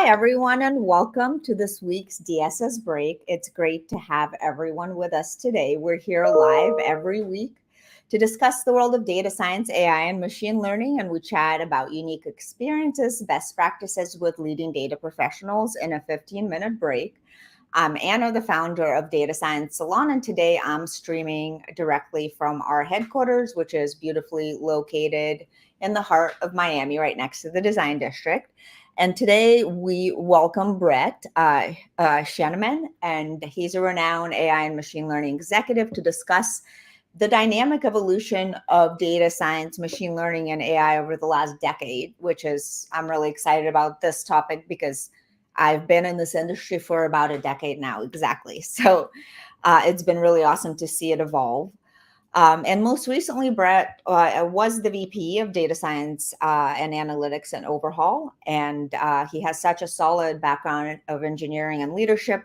Hi, everyone, and welcome to this week's DSS break. It's great to have everyone with us today. We're here live every week to discuss the world of data science, AI, and machine learning, and we chat about unique experiences, best practices with leading data professionals in a 15-minute break. I'm Anna, the founder of Data Science Salon, and today I'm streaming directly from our headquarters, which is beautifully located in the heart of Miami, right next to the Design District. And today we welcome Brent Scheneman, and he's a renowned AI and machine learning executive to discuss the dynamic evolution of data science, machine learning, and AI over the last decade, which is, I'm really excited about this topic because I've been in this industry for about a decade now, exactly. So it's been really awesome to see it evolve. And most recently, Brett was the VP of Data Science and Analytics and Overhaul. And he has such a solid background of engineering and leadership.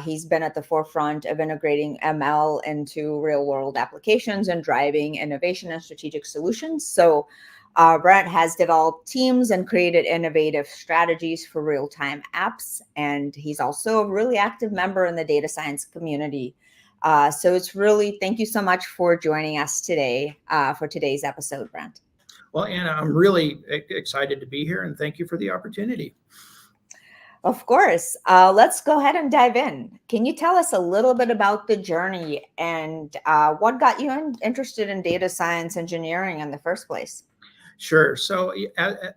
He's been at the forefront of integrating ML into real world applications and driving innovation and strategic solutions. So Brent has developed teams and created innovative strategies for real-time apps. And he's also a really active member in the data science community. So it's really, thank you so much for joining us today for today's episode, Brent. Well, Anna, I'm really excited to be here and thank you for the opportunity. Of course. Let's go ahead and dive in. Can you tell us a little bit about the journey and what got you interested in data science engineering in the first place? Sure. So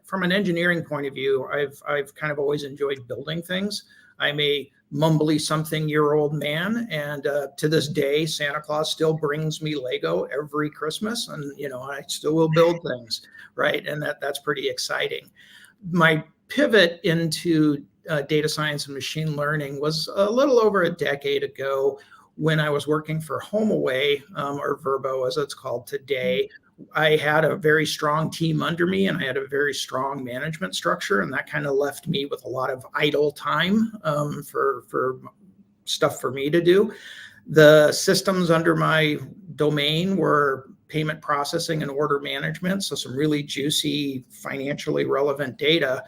from an engineering point of view, I've kind of always enjoyed building things. I'm a mumbly something-year-old man, and to this day, Santa Claus still brings me Lego every Christmas, and I still will build things, right? And that's pretty exciting. My pivot into data science and machine learning was a little over a decade ago when I was working for HomeAway, or Verbo as it's called today. I had a very strong team under me and I had a very strong management structure, and that kind of left me with a lot of idle time for stuff for me to do. The systems under my domain were payment processing and order management, so some really juicy, financially relevant data.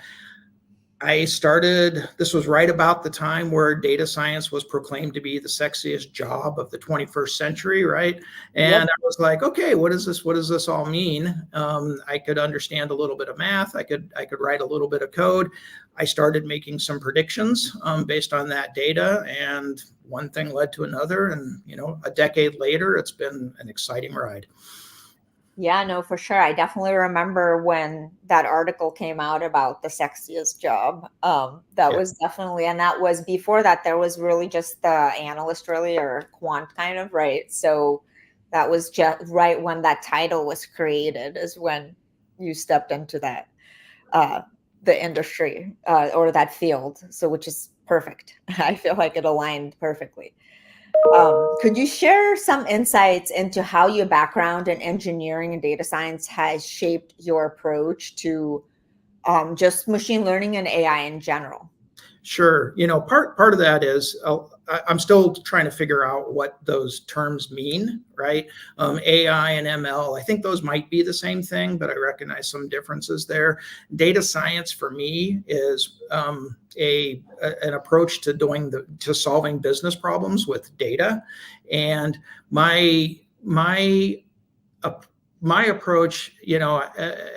This was right about the time where data science was proclaimed to be the sexiest job of the 21st century, right? And yep. I was like, okay, what does this all mean? I could understand a little bit of math. I could write a little bit of code. I started making some predictions based on that data, and one thing led to another. And, a decade later, it's been an exciting ride. Yeah, no, for sure. I definitely remember when that article came out about the sexiest job. Was definitely, and that was before that, there was really just the analyst really or quant kind of, right? So that was just right when that title was created is when you stepped into that, the industry or that field. So which is perfect. I feel like it aligned perfectly. Could you share some insights into how your background in engineering and data science has shaped your approach to just machine learning and AI in general? Sure. Part of that is I'm still trying to figure out what those terms mean, right? AI and ML, I think those might be the same thing, but I recognize some differences there. Data science for me is an approach to solving business problems with data, and my approach,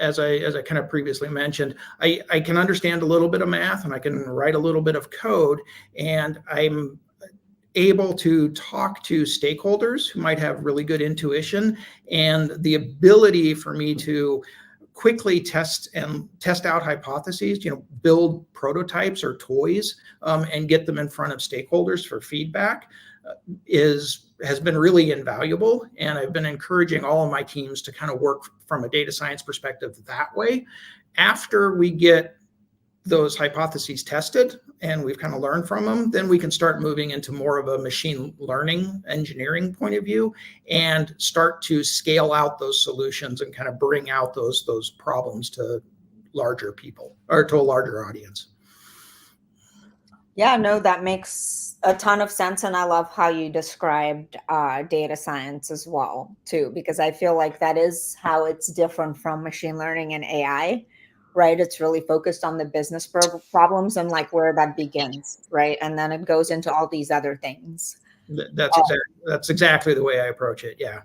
as I kind of previously mentioned, I can understand a little bit of math and I can write a little bit of code, and I'm able to talk to stakeholders who might have really good intuition and the ability for me to quickly test out hypotheses, build prototypes or toys, and get them in front of stakeholders for feedback has been really invaluable. And I've been encouraging all of my teams to kind of work from a data science perspective that way. After we get those hypotheses tested and we've kind of learned from them, then we can start moving into more of a machine learning engineering point of view and start to scale out those solutions and kind of bring out those problems to larger people or to a larger audience. Yeah, no, that makes a ton of sense. And I love how you described data science as well, too, because I feel like that is how it's different from machine learning and AI, right? It's really focused on the business problems and like where that begins, right? And then it goes into all these other things. That's exactly the way I approach it. Yeah.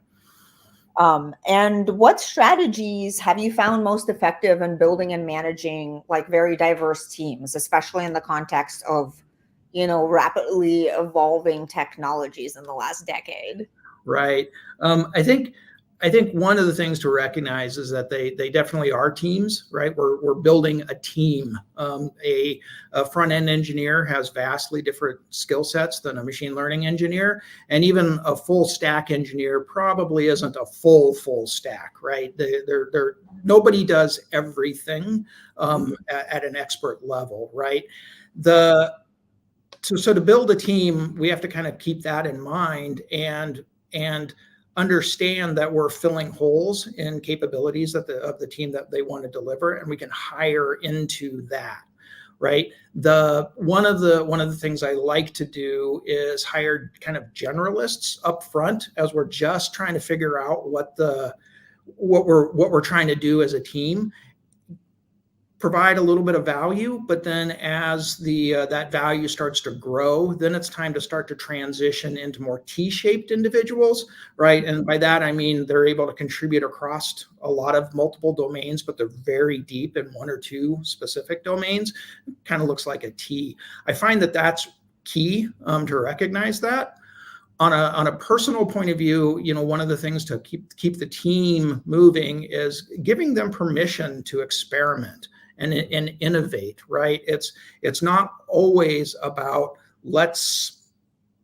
And what strategies have you found most effective in building and managing like very diverse teams, especially in the context of, rapidly evolving technologies in the last decade? Right. I think one of the things to recognize is that they definitely are teams, right? We're building a team. A front end engineer has vastly different skill sets than a machine learning engineer, and even a full stack engineer probably isn't a full stack, right? Nobody does everything at an expert level, right? So to build a team, we have to kind of keep that in mind and understand that we're filling holes in capabilities of the team that they want to deliver, and we can hire into that, right? One of the things I like to do is hire kind of generalists up front as we're just trying to figure out what we're trying to do as a team, provide a little bit of value, but then as that value starts to grow, then it's time to start to transition into more T-shaped individuals, right? And by that I mean they're able to contribute across a lot of multiple domains, but they're very deep in one or two specific domains. It kind of looks like a T. I find that that's key to recognize that. On a personal point of view, one of the things to keep the team moving is giving them permission to experiment and innovate, right? It's not always about let's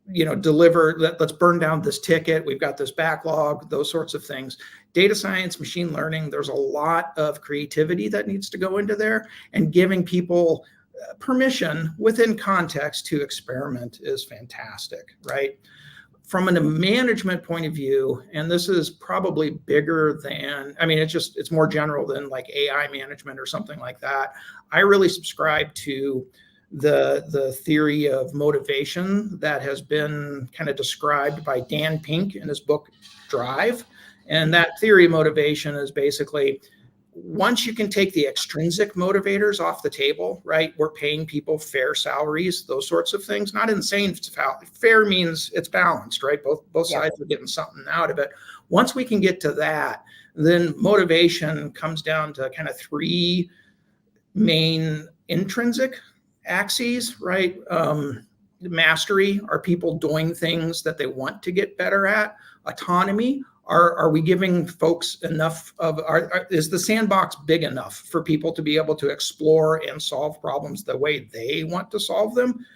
let's burn down this ticket, we've got this backlog, those sorts of things. Data science, machine learning, there's a lot of creativity that needs to go into there, and giving people permission within context to experiment is fantastic, right? From a management point of view, and this is probably bigger than, it's more general than like AI management or something like that. I really subscribe to the theory of motivation that has been kind of described by Dan Pink in his book Drive. And that theory of motivation is basically, once you can take the extrinsic motivators off the table, right? We're paying people fair salaries, those sorts of things. Not insane. Fair means it's balanced, right? Both sides are getting something out of it. Once we can get to that, then motivation comes down to kind of three main intrinsic axes, right? Mastery, are people doing things that they want to get better at? Autonomy, are we giving folks enough is the sandbox big enough for people to be able to explore and solve problems the way they want to solve them,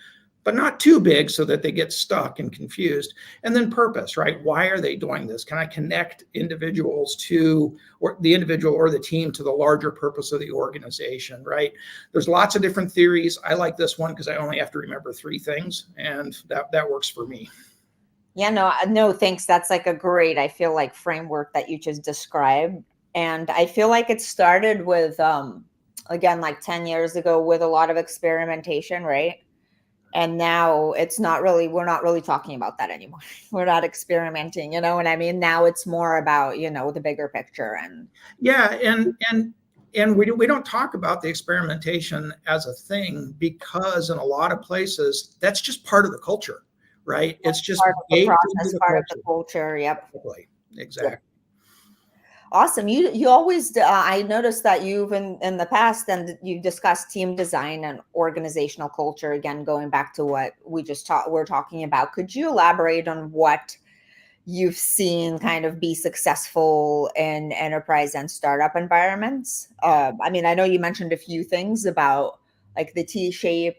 but not too big so that they get stuck and confused? And then purpose, right? Why are they doing this? Can I connect individuals to, or the individual or the team to the larger purpose of the organization, right? There's lots of different theories. I like this one because I only have to remember three things, and that works for me. Yeah, no, thanks. That's like a great, I feel like, framework that you just described. And I feel like it started with, again, like 10 years ago with a lot of experimentation, right? And now we're not really talking about that anymore. We're not experimenting, you know what I mean? Now it's more about, the bigger picture. And yeah, and we don't talk about the experimentation as a thing, because in a lot of places that's just part of the culture, right? It's just part of the process, part of the culture. Yep. Exactly. Yeah. Awesome. You always, I noticed that you've in the past, and you've discussed team design and organizational culture. Again, going back to what we're talking about. Could you elaborate on what you've seen kind of be successful in enterprise and startup environments? I know you mentioned a few things about like the T shape.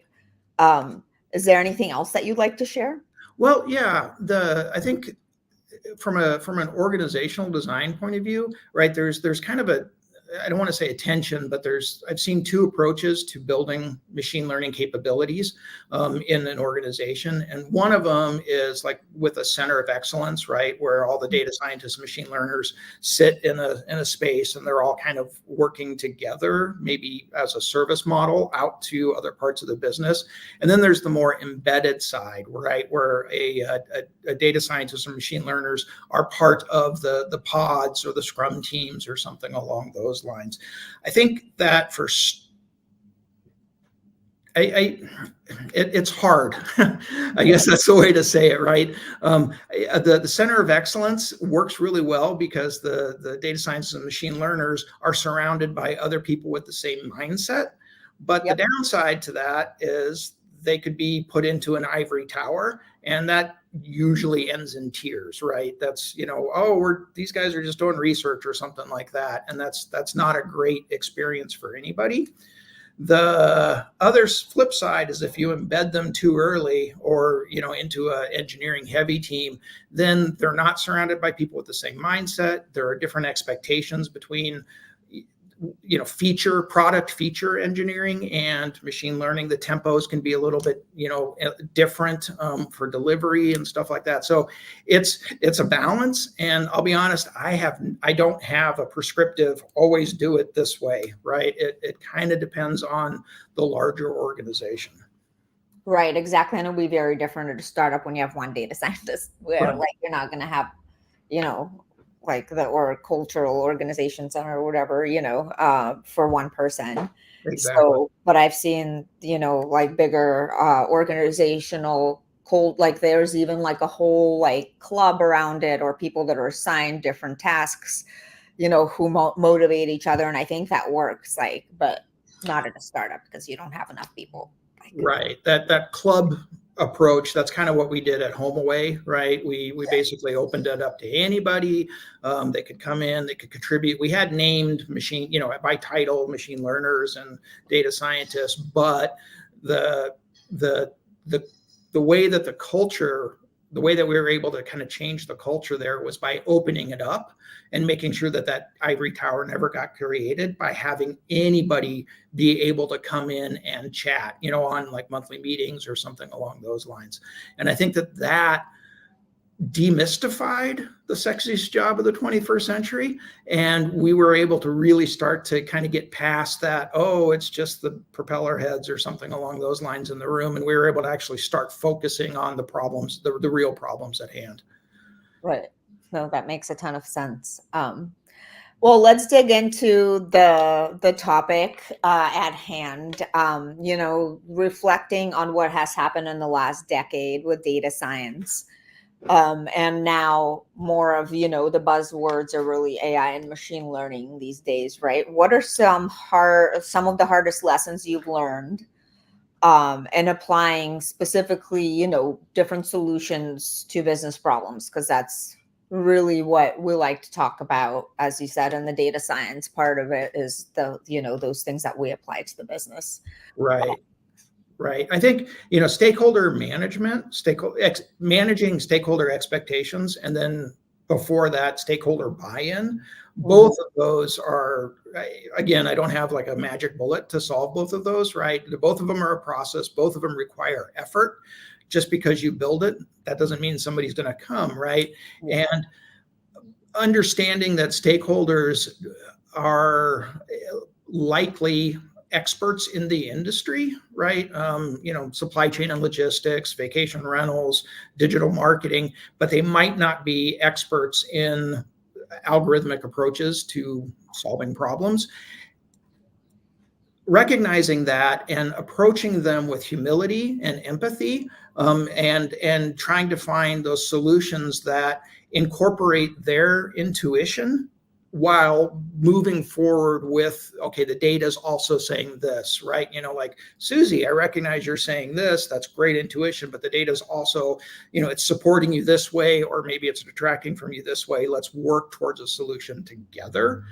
Is there anything else that you'd like to share? Well, yeah, I think from an organizational design point of view, right? There's kind of I don't want to say a tension, but I've seen two approaches to building machine learning capabilities in an organization. And one of them is like with a center of excellence, right? Where all the data scientists and machine learners sit in a space, and they're all kind of working together, maybe as a service model out to other parts of the business. And then there's the more embedded side, right? Where a data scientist and machine learners are part of the pods or the scrum teams or something along those those lines. I think that it's hard. I guess that's the way to say it, right? The center of excellence works really well because the data scientists and machine learners are surrounded by other people with the same mindset. But the downside to that is they could be put into an ivory tower, and that usually ends in tears, right? That's, these guys are just doing research or something like that. And that's not a great experience for anybody. The other flip side is if you embed them too early or, into an engineering heavy team, then they're not surrounded by people with the same mindset. There are different expectations between, product feature engineering and machine learning. The tempos can be a little bit, different for delivery and stuff like that. So it's a balance. And I'll be honest, I don't have a prescriptive, always do it this way, right? It kind of depends on the larger organization. Right, exactly. And it'll be very different at a startup when you have one data scientist, where like you're not going to have, like or cultural organization center or whatever, for one person. Exactly. So, but I've seen, like bigger organizational like there's even like a whole like club around it, or people that are assigned different tasks, who motivate each other. And I think that works, but not at a startup because you don't have enough people. Right. That club approach, that's kind of what we did at HomeAway, right? We basically opened it up to anybody. They could come in, they could contribute. We had named by title, machine learners and data scientists, but the way that the way that we were able to kind of change the culture there was by opening it up and making sure that ivory tower never got created, by having anybody be able to come in and chat, on like monthly meetings or something along those lines. And I think that demystified the sexiest job of the 21st century. And we were able to really start to kind of get past that, it's just the propeller heads or something along those lines in the room. And we were able to actually start focusing on the problems, the real problems at hand. Right. No, that makes a ton of sense. Well, let's dig into the topic at hand. Reflecting on what has happened in the last decade with data science. And now more of, the buzzwords are really AI and machine learning these days, right? What are some of the hardest lessons you've learned and applying specifically, different solutions to business problems? Because that's really what we like to talk about, as you said, and the data science part of it is those things that we apply to the business. Right. Right. I think, stakeholder management, managing stakeholder expectations, and then before that, stakeholder buy-in. Both of those are, again, I don't have like a magic bullet to solve both of those, right? Both of them are a process. Both of them require effort. Just because you build it, that doesn't mean somebody's going to come, right? And understanding that stakeholders are likely experts in the industry, right? Supply chain and logistics, vacation rentals, digital marketing, but they might not be experts in algorithmic approaches to solving problems. Recognizing that and approaching them with humility and empathy, and trying to find those solutions that incorporate their intuition while moving forward with, okay, the data is also saying this, right? Like, Susie, I recognize you're saying this, that's great intuition, but the data is also, it's supporting you this way, or maybe it's detracting from you this way. Let's work towards a solution together.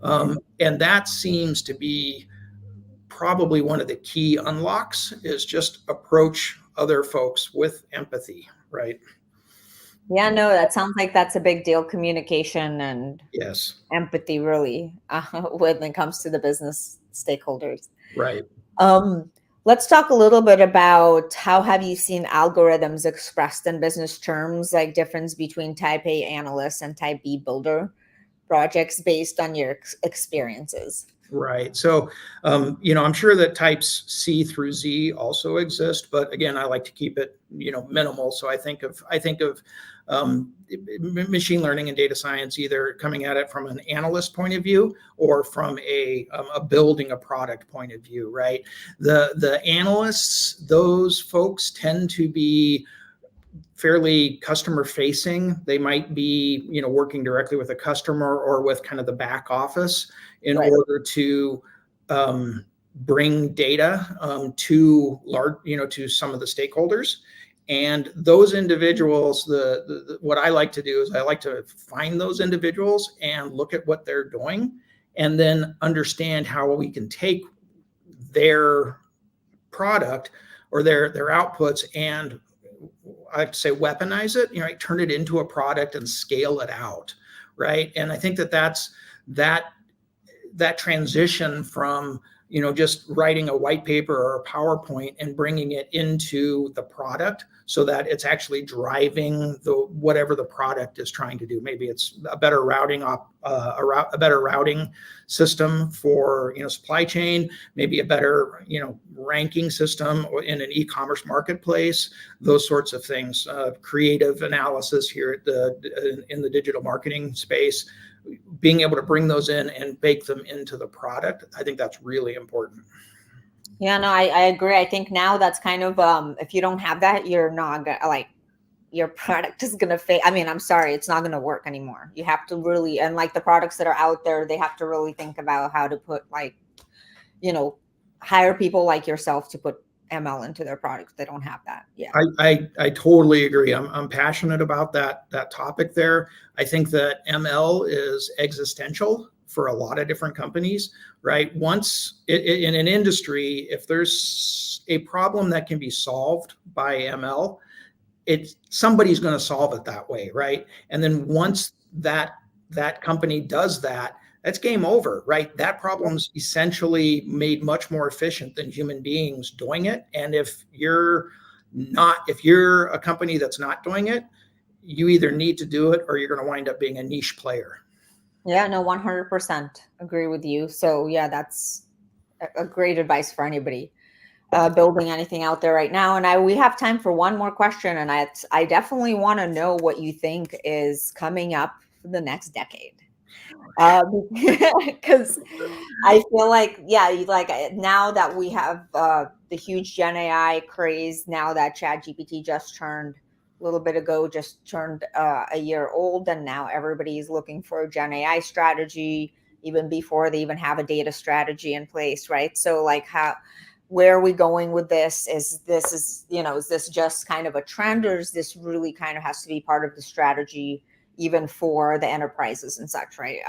And that seems to be probably one of the key unlocks, is just approach other folks with empathy, right? Yeah, no, that sounds like that's a big deal. Communication and yes, empathy, really, when it comes to the business stakeholders. Right. Let's talk a little bit about how have you seen algorithms expressed in business terms, like difference between type A analysts and type B builder projects based on your experiences? Right. So, I'm sure that types C through Z also exist, but again, I like to keep it, minimal. So I think of machine learning and data science either coming at it from an analyst point of view or from a building a product point of view. Right. The analysts, those folks tend to be fairly customer facing. They might be, working directly with a customer or with kind of the back office in Right. order to bring data to large, to some of the stakeholders. And those individuals, what I like to do is I like to find those individuals and look at what they're doing, and then understand how we can take their product or their outputs and I like to say weaponize it, turn it into a product and scale it out, right? And I think that transition from just writing a white paper or a PowerPoint and bringing it into the product so that it's actually driving whatever the product is trying to do. Maybe it's a better routing a better routing system for supply chain, maybe a better ranking system in an e-commerce marketplace, those sorts of things. Creative analysis here in the digital marketing space, being able to bring those in and bake them into the product, I think that's really important. Yeah, no, I agree. I think now that's kind of if you don't have that, you're not gonna like your product is gonna fail. I mean, I'm sorry, it's not gonna work anymore. You have to really, and like the products that are out there, they have to really think about how to put hire people like yourself to put ML into their products. They don't have that. Yeah. I totally agree. I'm passionate about that topic there. I think that ML is existential for a lot of different companies, right? Once in an industry, if there's a problem that can be solved by ML, somebody's going to solve it that way, right? And then once that company does that, that's game over, right? That problem's essentially made much more efficient than human beings doing it. And if you're a company that's not doing it, you either need to do it or you're going to wind up being a niche player. Yeah, no, 100% agree with you. So yeah, that's a great advice for anybody building anything out there right now. And we have time for one more question, and I definitely want to know what you think is coming up for the next decade. Because I feel like, yeah, now that we have the huge Gen AI craze, now that ChatGPT just turned a little bit ago, just turned a year old, and now everybody's looking for a Gen AI strategy even before they even have a data strategy in place, right? So like where are we going with this? Is this just kind of a trend, or is this really kind of has to be part of the strategy even for the enterprises and such, right?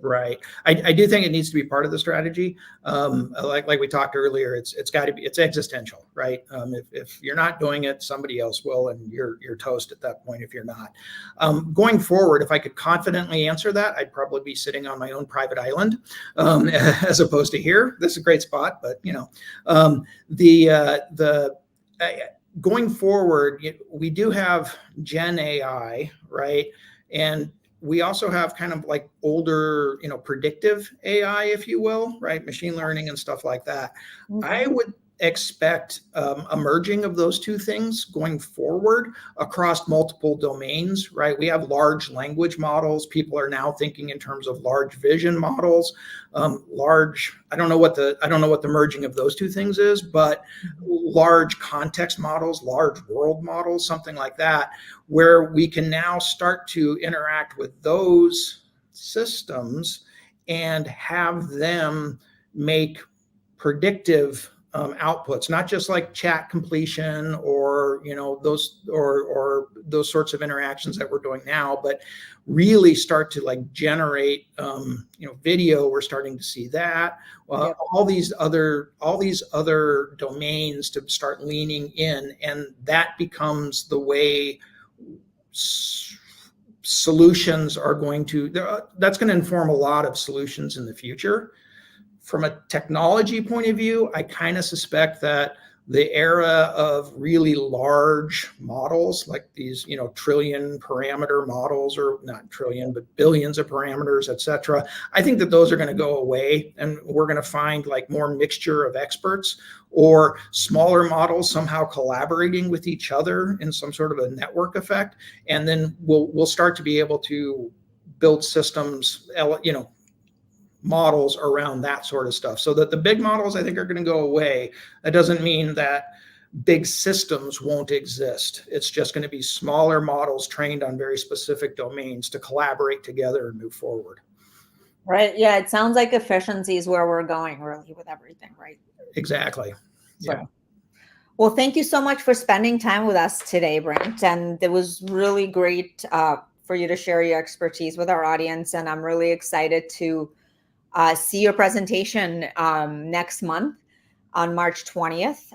Right. I do think it needs to be part of the strategy. Like we talked earlier, it's existential, right? If you're not doing it, somebody else will, and you're toast at that point if you're not. Going forward, if I could confidently answer that, I'd probably be sitting on my own private island as opposed to here. This is a great spot, but going forward, we do have Gen AI, right? And we also have kind of like older, predictive AI, if you will, right? Machine learning and stuff like that. Mm-hmm. I would expect a merging of those two things going forward across multiple domains, right? We have large language models. People are now thinking in terms of large vision models. I don't know what the merging of those two things is, but large context models, large world models, something like that, where we can now start to interact with those systems and have them make predictive outputs, not just like chat completion or those sorts of interactions that we're doing now, but really start to like generate video. We're starting to see that all these other domains to start leaning in, and that becomes the way solutions are going to. That's going to inform a lot of solutions in the future. From a technology point of view, I kind of suspect that the era of really large models like these, trillion parameter models, or not trillion, but billions of parameters, et cetera. I think that those are going to go away, and we're going to find like more mixture of experts or smaller models somehow collaborating with each other in some sort of a network effect. And then we'll start to be able to build systems, models around that sort of stuff, so that the big models, I think, are going to go away. That doesn't mean that big systems won't exist. It's just going to be smaller models trained on very specific domains to collaborate together and move forward. Right. Yeah. It sounds like efficiency is where we're going really with everything, right? Exactly. Yeah. So, well, thank you so much for spending time with us today, Brent. And it was really great for you to share your expertise with our audience. And I'm really excited to see your presentation next month on March 20th,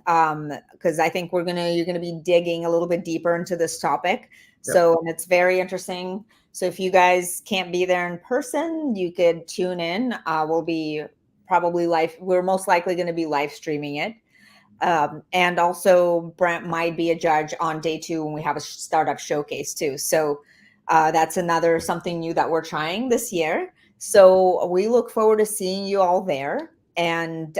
because I think you're gonna be digging a little bit deeper into this topic. Yep. So, and it's very interesting. So if you guys can't be there in person, you could tune in. We'll be probably live. We're most likely going to be live streaming it. And also Brent might be a judge on day 2 when we have a startup showcase too. So that's another something new that we're trying this year. So we look forward to seeing you all there. And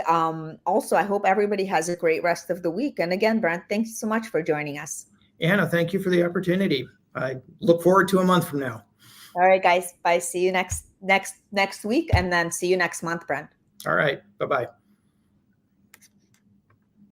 also, I hope everybody has a great rest of the week. And again, Brent, thanks so much for joining us. Anna, thank you for the opportunity. I look forward to a month from now. All right, guys. Bye. See you next week, and then see you next month, Brent. All right. Bye-bye.